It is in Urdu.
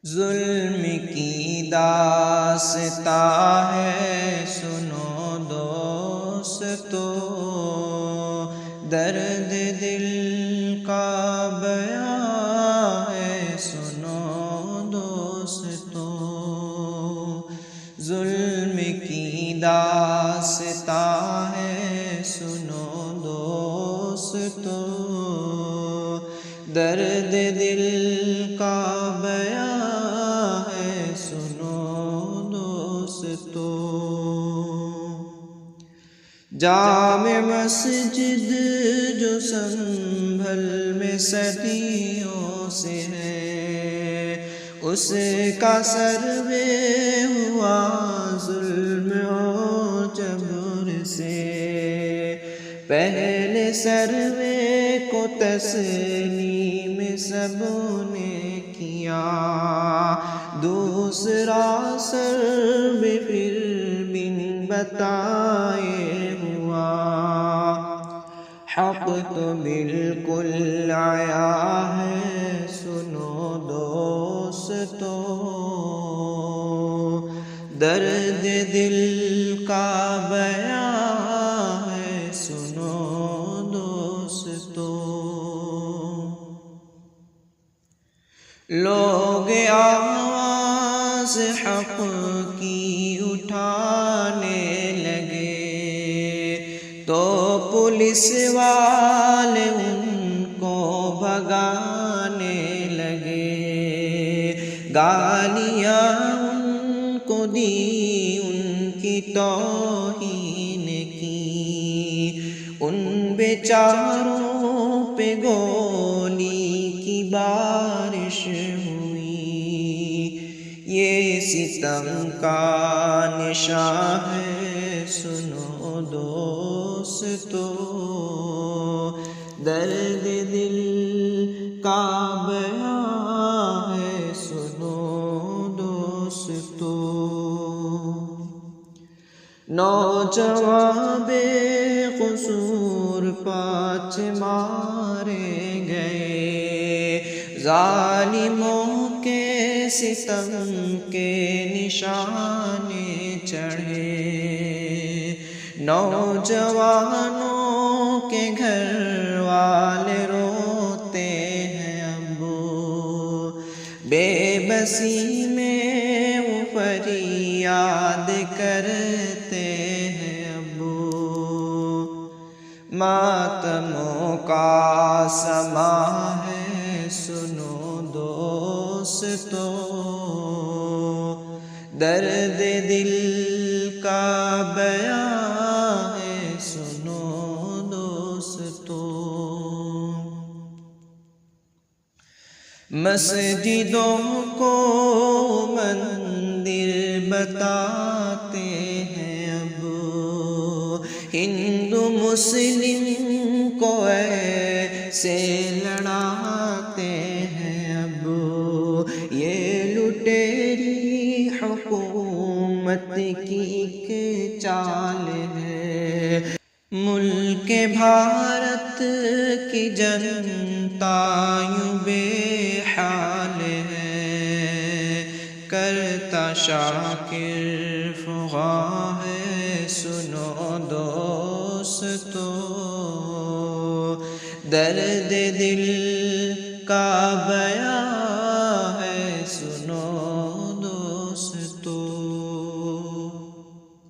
ظلم کی داستاں ہے سنو دوستو، درد دل کا بیان ہے سنو دوستو، ظلم کی داستاں ہے سنو دوستو، درد دل کا بیان ہے سنو دوستو۔ جامع مسجد جو سنبھل میں صدیوں سے ہے، اس کا سروے ہوا ظلم و جبر سے، پہلے سروے کو تسلیم سبوں نے کیا، دوسرا سروے پھر بن بتائے ہوا، حق تو بالکل آیا ہے سنو دوستو، درد دل کا بیان ہے سنو دوستو۔ لوگ آواز حق کی اٹھانے لگے تو پولیس والے ان کو بھگانے لگے، گالیاں ان کو دی، ان کی توہین کی، ان بیچاروں پہ گولی کی بارش ہوئی، یہ ستم کا نشان ہے سنو دوستو، درد دل کا بیان ہے سنو دوستو۔ نوجوان بے قصور پانچ مارے گئے، ظالموں کے ستم کے نشانے چڑھے، نوجوانوں کے گھر والے روتے ہیں ابو، بے بسی میں وہ فریاد کرتے ہیں ابو، ماتموں کا سما ہے سنو دوستو، درد دل کا بیان ہے سنو دوستو۔ مسجدوں کو مندر بتاتے ہیں اب، ہندو مسلم کو ایسے لڑاتے ہیں اب، یہ لٹیری حکومت کی ایک چال ہے، ملک بھارت کی جنتا یوں بے حال ہے، کرتا شاکر فغاں ہے سنو دوستو، درد دل کا بیان ہے سنو